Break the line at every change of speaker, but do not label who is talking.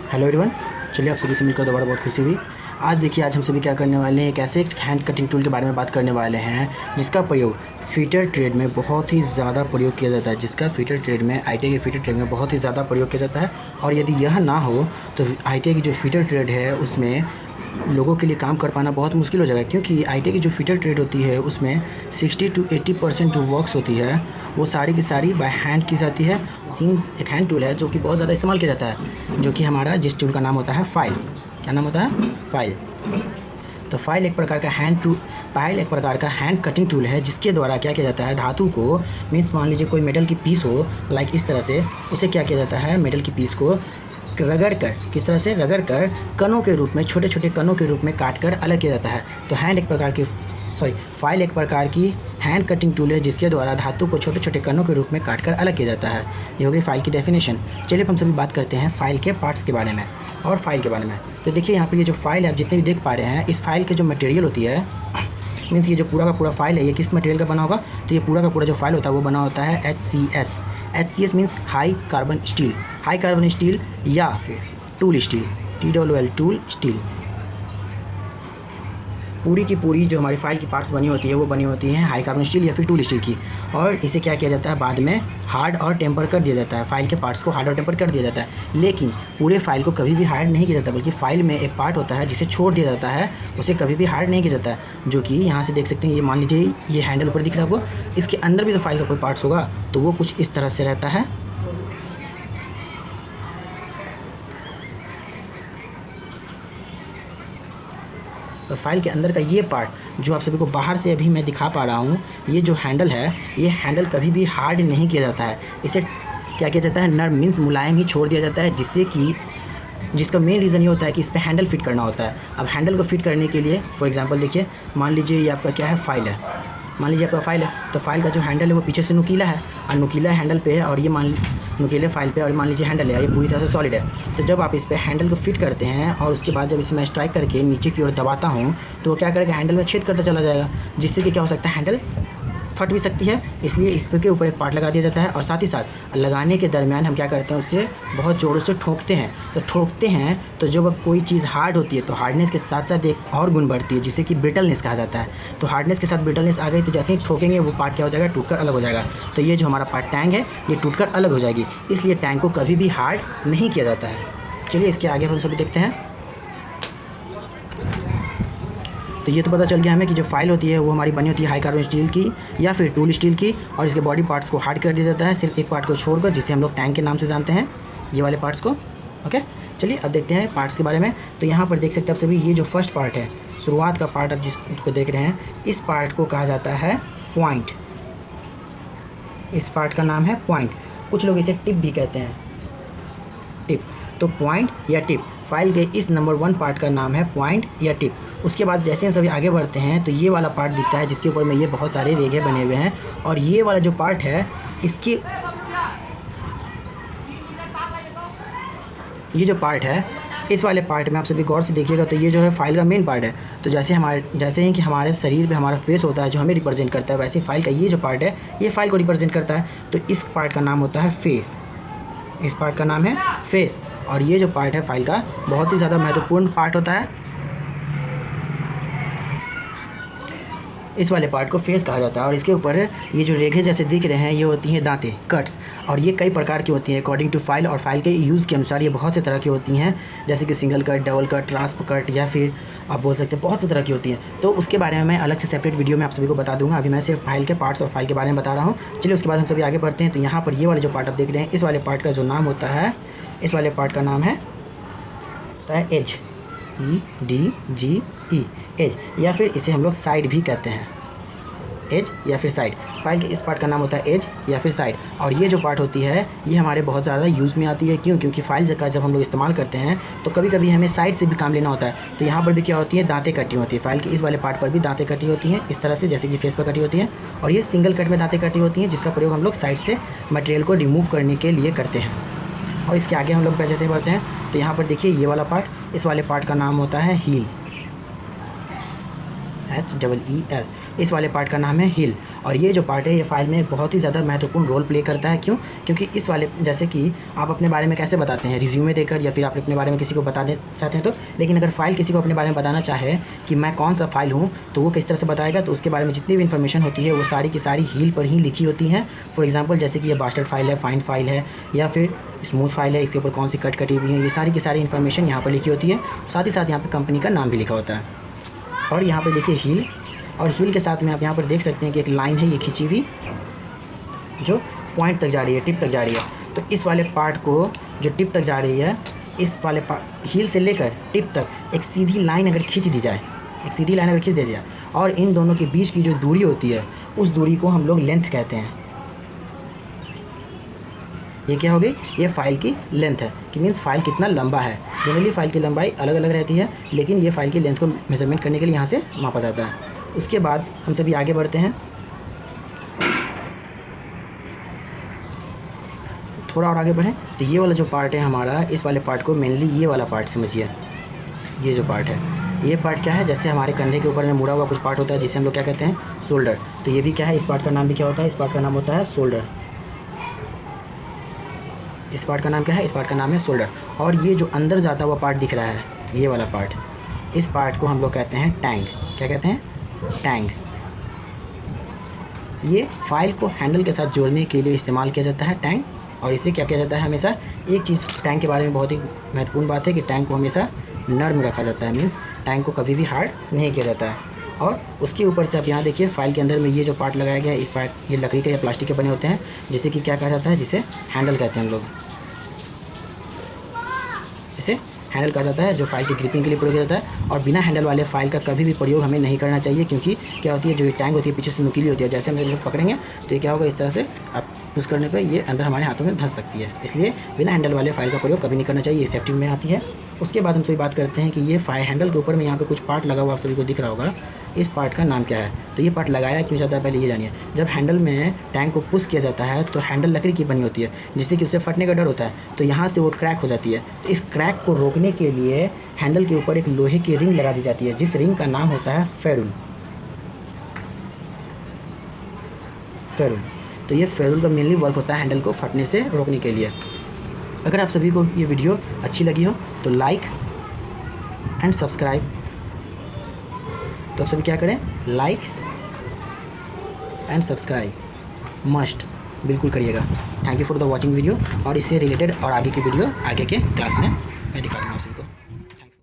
Hello everyone. चलिए आप सभी से मिलकर दोबारा बहुत खुशी हुई। आज हम सभी क्या करने वाले हैं, एक ऐसे हैंड कटिंग टूल के बारे में बात करने वाले हैं जिसका प्रयोग फीटर ट्रेड में बहुत ही ज़्यादा प्रयोग किया जाता है। आईटीआई के फीटर ट्रेड में बहुत ही ज़्यादा प्रयोग किया जाता है। और यदि यह ना हो तो आईटीआई की जो फीटर ट्रेड है उसमें लोगों के लिए काम कर पाना बहुत मुश्किल हो जाएगा, क्योंकि आईटीआई की जो फीटर ट्रेड होती है उसमें 60 to 80% जो वर्क्स होती है वो सारी की सारी बाय हैंड की जाती है। मशीन एक हैंड टूल है जो कि बहुत ज़्यादा इस्तेमाल किया जाता है, जो कि हमारा जिस टूल का नाम होता है फाइल। क्या नाम होता है? फाइल। तो फाइल एक प्रकार का हैंड कटिंग टूल है जिसके द्वारा क्या किया जाता है, धातु को मीन्स मान लीजिए कोई मेटल की पीस हो लाइक इस तरह से, उसे क्या किया जाता है, मेटल की पीस को रगड़ कर, किस तरह से रगड़ कर कणों के रूप में, छोटे छोटे कणों के रूप में काट कर अलग किया जाता है। तो फाइल एक प्रकार की हैंड कटिंग टूल है जिसके द्वारा धातु को छोटे छोटे कणों के रूप में काट कर अलग किया जाता है। ये हो गई फाइल की डेफिनेशन। चलिए अब हम सभी बात करते हैं फाइल के पार्ट्स के बारे में और फाइल के बारे में। तो देखिए यहाँ पे ये जो फाइल है आप जितने भी देख पा रहे हैं, इस फाइल के जो मटेरियल होती है, मीन्स ये जो पूरा का पूरा फाइल है ये किस मटेरियल का बना होगा, तो ये पूरा का पूरा जो फाइल होता है वो बना होता है HCS means high carbon steel या फिर tool steel, TOOL tool steel. पूरी की पूरी जो हमारी फाइल की पार्ट्स बनी होती है वो बनी होती हैं हाई कार्बन स्टील या फिर टूल स्टील की। और इसे क्या किया जाता है, बाद में हार्ड और टेम्पर कर दिया जाता है। फाइल के पार्ट्स को हार्ड और टेम्पर कर दिया जाता है, लेकिन पूरे फाइल को कभी भी हार्ड नहीं किया जाता, बल्कि फाइल में एक पार्ट होता है जिसे छोड़ दिया जाता है, उसे कभी भी हार्ड नहीं किया जाता है। जो कि यहाँ से देख सकते हैं, ये मान लीजिए ये हैंडल ऊपर दिख रहा है आपको, इसके अंदर भी तो फाइल का कोई पार्ट्स होगा तो वो कुछ इस तरह से रहता है। तो फाइल के अंदर का ये पार्ट जो आप सभी को बाहर से अभी मैं दिखा पा रहा हूँ, ये जो हैंडल है, ये हैंडल कभी भी हार्ड नहीं किया जाता है। इसे क्या किया जाता है, नर्म मीन्स मुलायम ही छोड़ दिया जाता है, जिसका मेन रीज़न ये होता है कि इस पर हैंडल फिट करना होता है। अब हैंडल को फिट करने के लिए फॉर एग्जांपल देखिए, मान लीजिए ये आपका क्या है, फाइल है। मान लीजिए आपका फाइल है, तो फाइल का जो हैंडल है वो पीछे से नुकीला है और नुकीला हैंडल पे है, और ये नुकीले फाइल पे, और मान लीजिए हैंडल है ये पूरी तरह से सॉलिड है। तो जब आप इस पे हैंडल को फिट करते हैं और उसके बाद जब इसे मैं स्ट्राइक करके नीचे की ओर दबाता हूँ तो वो क्या करेगा, हैंडल में छेद करता चला जाएगा, जिससे कि क्या हो सकता है, हैंडल फट भी सकती है। इसलिए इस पे के ऊपर एक पार्ट लगा दिया जाता है और साथ ही साथ लगाने के दरमियान हम क्या करते हैं, उससे बहुत ज़ोरों से ठोकते हैं। तो ठोकते हैं तो जब कोई चीज़ हार्ड होती है तो हार्डनेस के साथ साथ एक और गुण बढ़ती है जिसे कि ब्रिटलनेस कहा जाता है। तो हार्डनेस के साथ ब्रिटलनेस आ गई तो जैसे ही ठोकेंगे वो पार्ट क्या हो जाएगा, टूटकर अलग हो जाएगा। तो ये जो हमारा पार्ट टैंक है ये टूटकर अलग हो जाएगी, इसलिए टैंक को कभी भी हार्ड नहीं किया जाता है। चलिए इसके आगे हम सभी देखते हैं। तो ये तो पता चल गया हमें कि जो फाइल होती है वो हमारी बनी होती है हाई कार्बन स्टील की या फिर टूल स्टील की, और इसके बॉडी पार्ट्स को हार्ड कर दिया जाता है, सिर्फ एक पार्ट को छोड़कर, जिसे हम लोग टैंक के नाम से जानते हैं, ये वाले पार्ट्स को। ओके, चलिए अब देखते हैं पार्ट्स के बारे में। तो यहाँ पर देख सकते हैं आप सभी, ये जो फर्स्ट पार्ट है, शुरुआत का पार्ट आप जिसको देख रहे हैं, इस पार्ट को कहा जाता है पॉइंट। इस पार्ट का नाम है पॉइंट, कुछ लोग इसे टिप भी कहते हैं, टिप। तो पॉइंट या टिप, फाइल के इस नंबर 1 पार्ट का नाम है पॉइंट या टिप। उसके बाद जैसे हम सभी आगे बढ़ते हैं तो ये वाला पार्ट दिखता है जिसके ऊपर में ये बहुत सारे रेगे बने हुए हैं, और ये वाला जो पार्ट है इसकी, ये जो पार्ट है, इस वाले पार्ट में आप सभी गौर से देखिएगा तो ये जो है फाइल का मेन पार्ट है। तो जैसे ही कि हमारे शरीर पे हमारा फेस होता है जो हमें रिप्रेजेंट करता है, वैसे फाइल का ये जो पार्ट है ये फाइल को रिप्रेजेंट करता है। तो इस पार्ट का नाम होता है फेस, इस पार्ट का नाम है फेस। और ये जो पार्ट है फाइल का बहुत ही ज़्यादा महत्वपूर्ण पार्ट होता है, इस वाले पार्ट को फेस कहा जाता है। और इसके ऊपर ये जो रेखे जैसे दिख रहे हैं ये होती हैं दांतें, कट्स, और ये कई प्रकार की होती हैं अकॉर्डिंग टू फाइल, और फाइल के यूज़ के अनुसार ये बहुत से तरह की होती हैं, जैसे कि single cut, double cut, transfer cut, या फिर आप बोल सकते हैं बहुत से तरह की होती हैं। तो उसके बारे में मैं अलग से सेपरेट वीडियो में आप सभी को बता दूंगा, अभी मैं सिर्फ फाइल के पार्ट्स और फाइल के बारे में बता रहा हूँ। चलिए उसके बाद हम सभी आगे बढ़ते हैं। तो यहाँ पर ये वाले जो पार्ट आप देख रहे हैं, इस वाले पार्ट का जो नाम होता है, इस वाले पार्ट का नाम है एज, EDGE, एज, या फिर इसे हम लोग साइड भी कहते हैं, एज या फिर साइड। फाइल के इस पार्ट का नाम होता है एज या फिर साइड। और ये जो पार्ट होती है ये हमारे बहुत ज़्यादा यूज़ में आती है, क्योंकि फाइल का जब हम लोग इस्तेमाल करते हैं तो कभी कभी हमें साइड से भी काम लेना होता है। तो यहाँ पर भी क्या होती है, दांतें कटी होती है, फाइल के इस वाले पार्ट पर भी दांतें कटी होती हैं इस तरह से, जैसे कि फेस पर कटी होती हैं। और ये सिंगल कट में दांतें कटी होती हैं जिसका प्रयोग हम लोग साइड से मटेरियल को रिमूव करने के लिए करते हैं। और इसके आगे हम लोग जैसे बढ़ते हैं तो यहाँ पर देखिए ये वाला पार्ट, इस वाले पार्ट का नाम होता है हील, HEEL। इस वाले पार्ट का नाम है हील। और ये जो पार्ट है ये फाइल में बहुत ही ज़्यादा महत्वपूर्ण रोल प्ले करता है। क्यों? क्योंकि इस वाले, जैसे कि आप अपने बारे में कैसे बताते हैं, रिज्यूमे देकर या फिर आप अपने बारे में किसी को बताना चाहते हैं तो, लेकिन अगर फाइल किसी को अपने बारे में बताना चाहे कि मैं कौन सा फाइल हूँ तो वो किस तरह से बताएगा, तो उसके बारे में जितनी भी इन्फॉर्मेशन होती है वो सारी की सारी हील पर ही लिखी होती हैं। फॉर एग्जाम्पल जैसे कि ये बास्टर्ड फाइल है, फाइंड फाइल है, या फिर स्मूथ फाइल है, इसके ऊपर कौन सी कट कटी हुई है, ये सारी की सारी इन्फॉर्मेशन यहाँ पर लिखी होती है। साथ ही साथ यहाँ पर कंपनी का नाम भी लिखा होता है। और यहाँ पर देखिए हील, और हील के साथ में आप यहाँ पर देख सकते हैं कि एक लाइन है ये खींची हुई जो पॉइंट तक जा रही है, टिप तक जा रही है। तो इस वाले पार्ट को जो टिप तक जा रही है, इस वाले हील से लेकर टिप तक एक सीधी लाइन अगर खींच दी जाए, एक सीधी लाइन अगर खींच दी जाए और इन दोनों के बीच की जो दूरी होती है उस दूरी को हम लोग लेंथ कहते हैं। ये क्या हो गई? ये फाइल की लेंथ है, कि मीन्स फाइल कितना लंबा है। जनरली फाइल की लंबाई अलग अलग रहती है, लेकिन ये फाइल की लेंथ को मेजरमेंट करने के लिए यहाँ से मापा जाता है। उसके बाद हम सभी आगे बढ़ते हैं, थोड़ा और आगे बढ़ें तो ये वाला जो पार्ट है हमारा, इस वाले पार्ट को मेनली ये वाला पार्ट समझिए। ये जो पार्ट है, ये पार्ट क्या है? जैसे हमारे कंधे के ऊपर में मुड़ा हुआ कुछ पार्ट होता है जिसे हम लोग क्या कहते हैं? शोल्डर। तो ये भी क्या है? इस पार्ट का नाम भी क्या होता है? इस पार्ट का नाम होता है शोल्डर। इस पार्ट का नाम क्या है? इस पार्ट का नाम है शोल्डर। और ये जो अंदर जाता हुआ पार्ट दिख रहा है, ये वाला पार्ट, इस पार्ट को हम लोग कहते हैं टैंग। क्या कहते हैं? टैंग। ये फाइल को हैंडल के साथ जोड़ने के लिए इस्तेमाल किया जाता है, टैंग। और इसे क्या किया जाता है? हमेशा एक चीज़ टैंग के बारे में बहुत ही महत्वपूर्ण बात है कि टैंग को हमेशा नर्म रखा जाता है, मीन्स टैंग को कभी भी हार्ड नहीं किया जाता है। और उसके ऊपर से आप यहाँ देखिए फाइल के अंदर में ये जो पार्ट लगाया गया है, इस पार्ट ये लकड़ी के या प्लास्टिक के बने होते हैं, जिसे कि क्या कहा जाता है? जिसे हैंडल कहते हैं हम लोग। इसे हैंडल कहा जाता है, जो फाइल की ग्रिपिंग के लिए प्रयोग किया जाता है। और बिना हैंडल वाले फाइल का कभी भी प्रयोग हमें नहीं करना चाहिए, क्योंकि क्या होती है, जो ये टैंग होती है पीछे से नुकीली होती है। जैसे हम जब पकड़ेंगे तो ये क्या होगा, इस तरह से आप पुश करने पर ये अंदर हमारे हाथों में धंस सकती है। इसलिए बिना हैंडल वाले फाइल का प्रयोग कभी नहीं करना चाहिए, ये सेफ्टी में आती है। उसके बाद हम सभी बात करते हैं कि ये फाइल हैंडल के ऊपर में यहाँ पे कुछ पार्ट लगा हुआ आप सभी को दिख रहा होगा, इस पार्ट का नाम क्या है? तो ये पार्ट लगाया क्यों जाता है, पहले ये जानिए। जब हैंडल में टैंक को पुश किया जाता है तो हैंडल लकड़ी की बनी होती है, जिससे कि उसे फटने का डर होता है, तो यहाँ से वो क्रैक हो जाती है। तो इस क्रैक को रोकने के लिए हैंडल के ऊपर एक लोहे की रिंग लगा दी जाती है, जिस रिंग का नाम होता है फेरुल। फेरुल। तो ये फेरुल का मेनली वर्क होता है हैंडल को फटने से रोकने के लिए। अगर आप सभी को ये वीडियो अच्छी लगी हो तो लाइक एंड सब्सक्राइब। तो आप सभी क्या करें? लाइक एंड सब्सक्राइब मस्ट बिल्कुल करिएगा। Thank you for the watching video. और इससे रिलेटेड और आगे की वीडियो आगे के क्लास में मैं दिखा दूँगा आप सभी को।